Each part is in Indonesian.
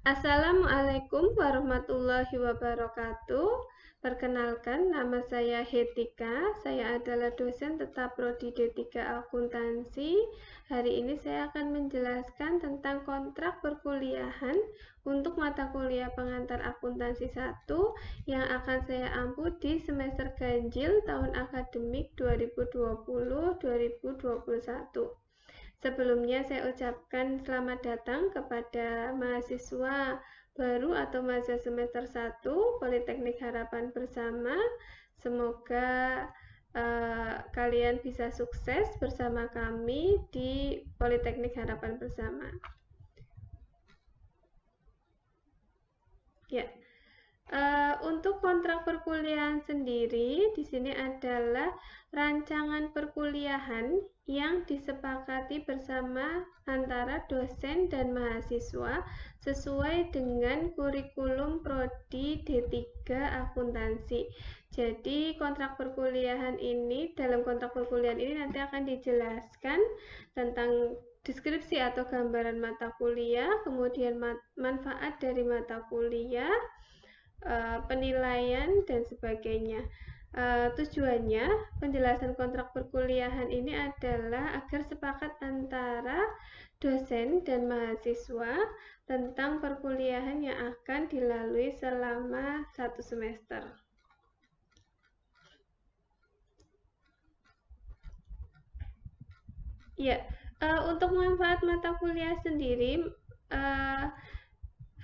Assalamualaikum warahmatullahi wabarakatuh. Perkenalkan, nama saya Hetika. Saya adalah dosen tetap Prodi D3 Akuntansi. Hari ini saya akan menjelaskan tentang kontrak perkuliahan untuk mata kuliah pengantar akuntansi 1 yang akan saya ampu di semester ganjil tahun akademik 2020-2021. Sebelumnya saya ucapkan selamat datang kepada mahasiswa baru atau mahasiswa semester 1 Politeknik Harapan Bersama. Semoga kalian bisa sukses bersama kami di Politeknik Harapan Bersama. Ya. Untuk kontrak perkuliahan sendiri, di sini adalah rancangan perkuliahan yang disepakati bersama antara dosen dan mahasiswa sesuai dengan kurikulum Prodi D3 Akuntansi. Jadi kontrak perkuliahan ini, dalam kontrak perkuliahan ini nanti akan dijelaskan tentang deskripsi atau gambaran mata kuliah, kemudian manfaat dari mata kuliah, penilaian dan sebagainya. Tujuannya penjelasan kontrak perkuliahan ini adalah agar sepakat antara dosen dan mahasiswa tentang perkuliahan yang akan dilalui selama 1 semester. Ya, untuk manfaat mata kuliah sendiri,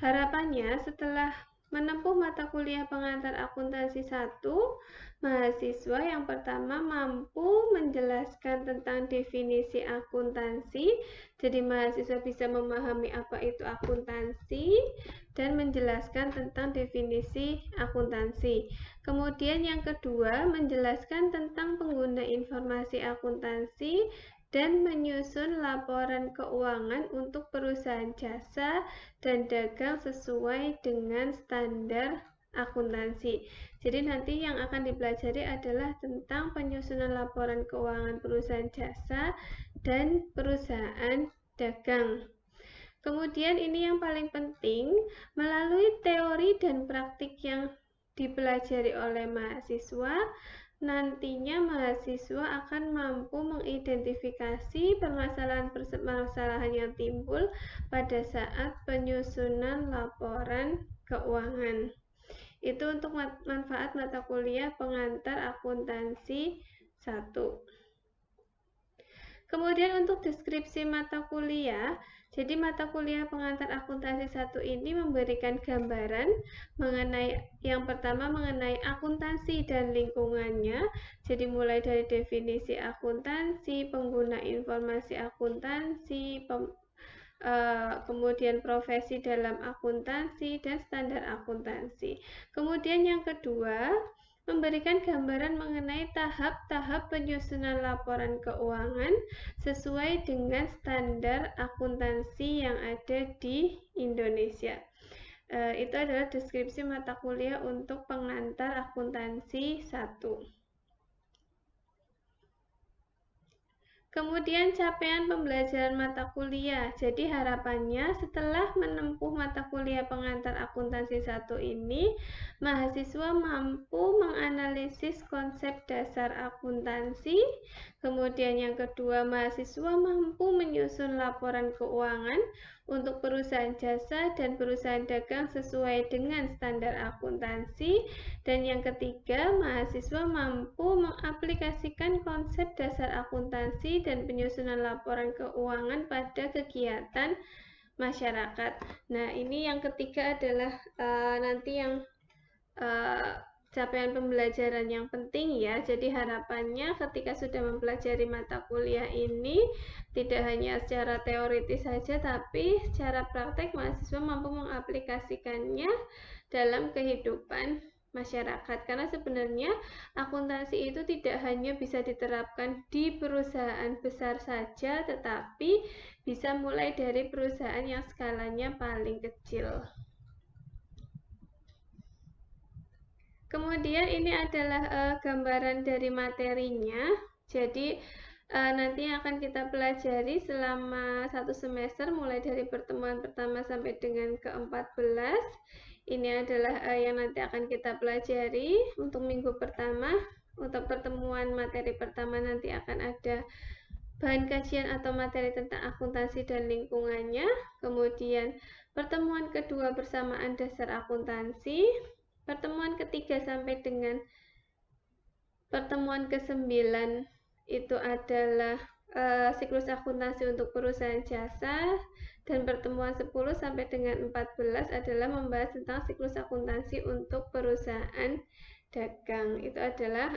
harapannya setelah menempuh mata kuliah pengantar akuntansi 1, mahasiswa yang pertama mampu menjelaskan tentang definisi akuntansi. Jadi mahasiswa bisa memahami apa itu akuntansi dan menjelaskan tentang definisi akuntansi. Kemudian yang kedua, menjelaskan tentang pengguna informasi akuntansi dan menyusun laporan keuangan untuk perusahaan jasa dan dagang sesuai dengan standar akuntansi. Jadi nanti yang akan dipelajari adalah tentang penyusunan laporan keuangan perusahaan jasa dan perusahaan dagang. Kemudian ini yang paling penting, melalui teori dan praktik yang dipelajari oleh mahasiswa, nantinya mahasiswa akan mampu mengidentifikasi permasalahan-permasalahan yang timbul pada saat penyusunan laporan keuangan. Itu untuk manfaat mata kuliah pengantar akuntansi 1. Kemudian untuk deskripsi mata kuliah, jadi mata kuliah pengantar akuntansi 1 ini memberikan gambaran mengenai yang pertama mengenai akuntansi dan lingkungannya. Jadi mulai dari definisi akuntansi, pengguna informasi akuntansi, kemudian profesi dalam akuntansi dan standar akuntansi. Kemudian yang kedua, memberikan gambaran mengenai tahap-tahap penyusunan laporan keuangan sesuai dengan standar akuntansi yang ada di Indonesia. Itu adalah deskripsi mata kuliah untuk pengantar akuntansi 1. Kemudian capaian pembelajaran mata kuliah. Jadi harapannya setelah menempuh mata kuliah pengantar akuntansi 1 ini, mahasiswa mampu menganalisis konsep dasar akuntansi. Kemudian yang kedua, mahasiswa mampu menyusun laporan keuangan untuk perusahaan jasa dan perusahaan dagang sesuai dengan standar akuntansi. Dan yang ketiga, mahasiswa mampu mengaplikasikan konsep dasar akuntansi dan penyusunan laporan keuangan pada kegiatan masyarakat. Nah, ini yang ketiga adalah nanti yang capaian pembelajaran yang penting ya. Jadi harapannya ketika sudah mempelajari mata kuliah ini tidak hanya secara teoritis saja, tapi secara praktek mahasiswa mampu mengaplikasikannya dalam kehidupan masyarakat. Karena sebenarnya akuntansi itu tidak hanya bisa diterapkan di perusahaan besar saja, tetapi bisa mulai dari perusahaan yang skalanya paling kecil. Kemudian ini adalah gambaran dari materinya. Jadi nanti yang akan kita pelajari selama 1 semester mulai dari pertemuan pertama sampai dengan ke-14. Ini adalah yang nanti akan kita pelajari untuk minggu pertama. Untuk pertemuan materi pertama nanti akan ada bahan kajian atau materi tentang akuntansi dan lingkungannya. Kemudian pertemuan kedua bersamaan dasar akuntansi. Pertemuan ketiga sampai dengan pertemuan ke-9 itu adalah siklus akuntansi untuk perusahaan jasa, dan pertemuan 10 sampai dengan 14 adalah membahas tentang siklus akuntansi untuk perusahaan dagang. Itu adalah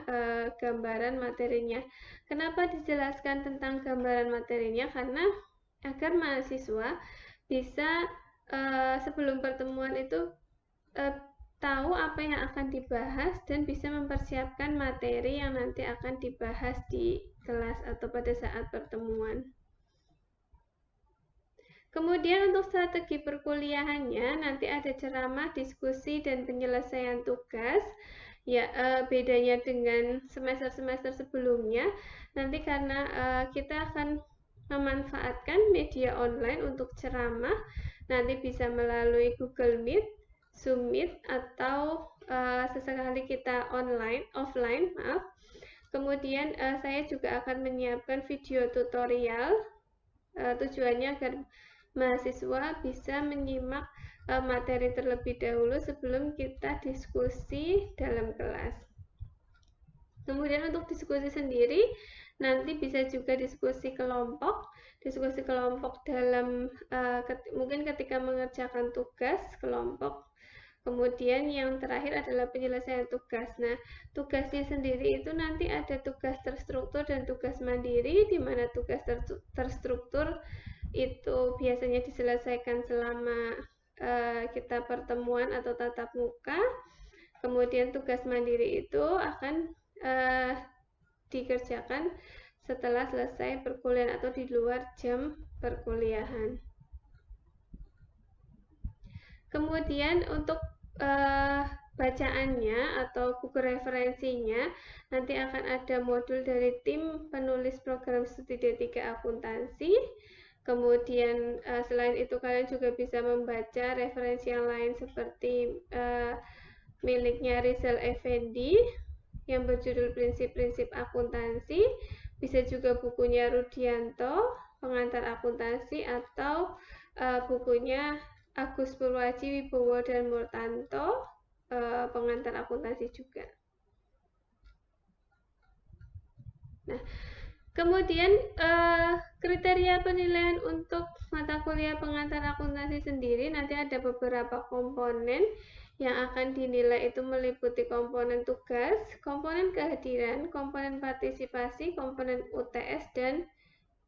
gambaran materinya. Kenapa dijelaskan tentang gambaran materinya? Karena agar mahasiswa bisa sebelum pertemuan itu tahu apa yang akan dibahas dan bisa mempersiapkan materi yang nanti akan dibahas di kelas atau pada saat pertemuan. Kemudian untuk strategi perkuliahannya nanti ada ceramah, diskusi, dan penyelesaian tugas. Ya, bedanya dengan semester-semester sebelumnya, nanti karena kita akan memanfaatkan media online untuk ceramah, nanti bisa melalui Google Meet, Zoom Meet, atau sesekali kita offline. Kemudian saya juga akan menyiapkan video tutorial. Tujuannya agar mahasiswa bisa menyimak materi terlebih dahulu sebelum kita diskusi dalam kelas. Kemudian untuk diskusi sendiri, nanti bisa juga diskusi kelompok dalam mungkin ketika mengerjakan tugas kelompok. Kemudian yang terakhir adalah penyelesaian tugas. Nah, tugasnya sendiri itu nanti ada tugas terstruktur dan tugas mandiri, di mana tugas terstruktur itu biasanya diselesaikan selama kita pertemuan atau tatap muka. Kemudian tugas mandiri itu akan dikerjakan setelah selesai perkuliahan atau di luar jam perkuliahan. Kemudian untuk bacaannya atau buku referensinya nanti akan ada modul dari tim penulis program studi D3 akuntansi. Kemudian selain itu kalian juga bisa membaca referensi yang lain seperti miliknya Rizal Effendi yang berjudul Prinsip-Prinsip Akuntansi. Bisa juga bukunya Rudianto, Pengantar Akuntansi, atau bukunya Agus Purwaji Wibowo dan Murtanto, Pengantar Akuntansi juga. Nah, kemudian kriteria penilaian untuk mata kuliah pengantar akuntansi sendiri nanti ada beberapa komponen yang akan dinilai, itu meliputi komponen tugas, komponen kehadiran, komponen partisipasi, komponen UTS, dan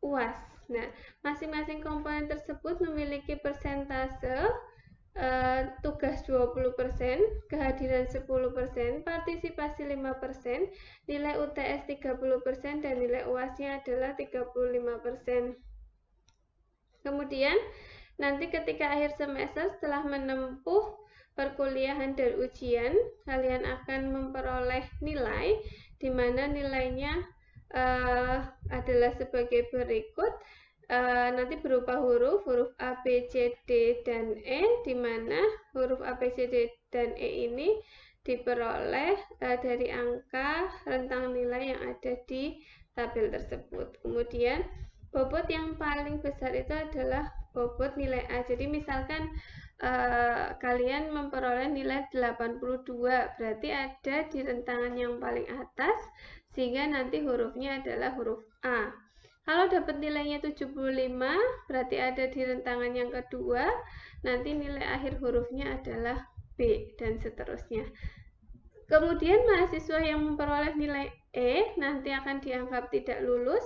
UAS. Nah, masing-masing komponen tersebut memiliki persentase tugas 20%, kehadiran 10%, partisipasi 5%, nilai UTS 30%, dan nilai UAS-nya adalah 35%. Kemudian, nanti ketika akhir semester setelah menempuh perkuliahan dan ujian, kalian akan memperoleh nilai, di mana nilainya adalah sebagai berikut. Nanti berupa huruf A, B, C, D, dan E, di mana huruf A, B, C, D, dan E ini diperoleh dari angka rentang nilai yang ada di tabel tersebut. Kemudian bobot yang paling besar itu adalah bobot nilai A. Jadi misalkan kalian memperoleh nilai 82, berarti ada di rentangan yang paling atas, sehingga nanti hurufnya adalah huruf A. Kalau dapat nilainya 75, berarti ada di rentangan yang kedua, nanti nilai akhir hurufnya adalah B, dan seterusnya. Kemudian mahasiswa yang memperoleh nilai E nanti akan dianggap tidak lulus,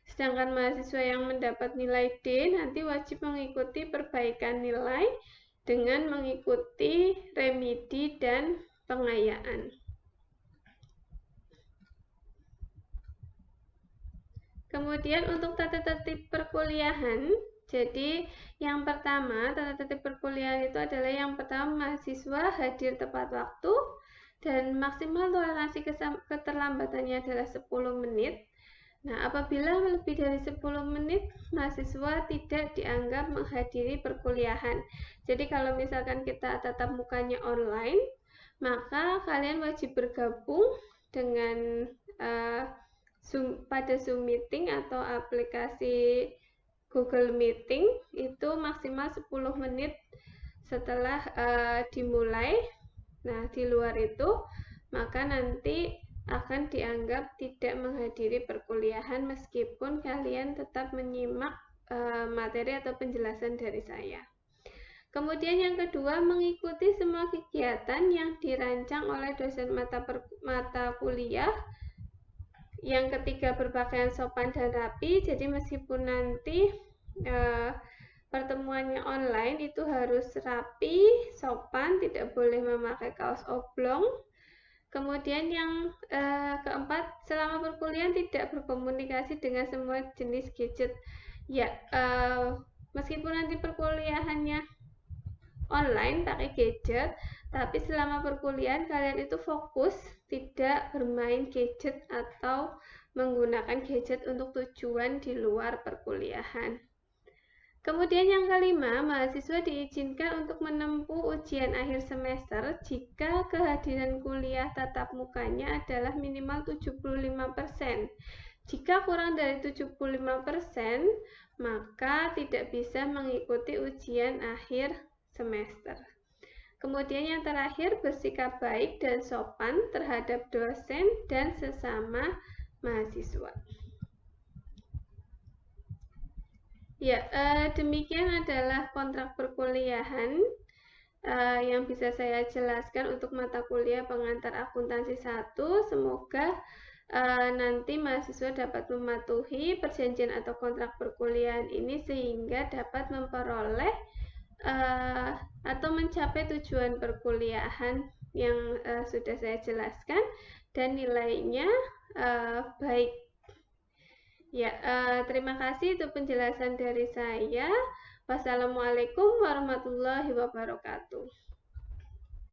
sedangkan mahasiswa yang mendapat nilai D nanti wajib mengikuti perbaikan nilai dengan mengikuti remedi dan pengayaan. Kemudian untuk tata tertib perkuliahan, jadi yang pertama tata tertib perkuliahan itu adalah yang pertama mahasiswa hadir tepat waktu dan maksimal toleransi keterlambatannya adalah 10 menit. Nah, apabila lebih dari 10 menit, mahasiswa tidak dianggap menghadiri perkuliahan. Jadi kalau misalkan kita tatap mukanya online, maka kalian wajib bergabung dengan pada Zoom Meeting atau aplikasi Google Meeting itu maksimal 10 menit setelah dimulai. Nah, di luar itu, maka nanti akan dianggap tidak menghadiri perkuliahan meskipun kalian tetap menyimak materi atau penjelasan dari saya. Kemudian yang kedua, mengikuti semua kegiatan yang dirancang oleh dosen mata kuliah. Yang ketiga, berpakaian sopan dan rapi. Jadi meskipun nanti pertemuannya online itu harus rapi, sopan, tidak boleh memakai kaos oblong. Kemudian yang keempat, selama perkuliahan tidak berkomunikasi dengan semua jenis gadget. Ya, meskipun nanti perkuliahannya online pakai gadget, tapi selama perkuliahan kalian itu fokus, tidak bermain gadget atau menggunakan gadget untuk tujuan di luar perkuliahan. Kemudian yang kelima, mahasiswa diizinkan untuk menempuh ujian akhir semester jika kehadiran kuliah tatap mukanya adalah minimal 75%. Jika kurang dari 75%, maka tidak bisa mengikuti ujian akhir semester. Kemudian yang terakhir, bersikap baik dan sopan terhadap dosen dan sesama mahasiswa. Ya, demikian adalah kontrak perkuliahan yang bisa saya jelaskan untuk mata kuliah pengantar akuntansi 1. Semoga nanti mahasiswa dapat mematuhi perjanjian atau kontrak perkuliahan ini sehingga dapat memperoleh atau mencapai tujuan perkuliahan yang sudah saya jelaskan dan nilainya baik. Ya, terima kasih itu penjelasan dari saya. Wassalamualaikum warahmatullahi wabarakatuh.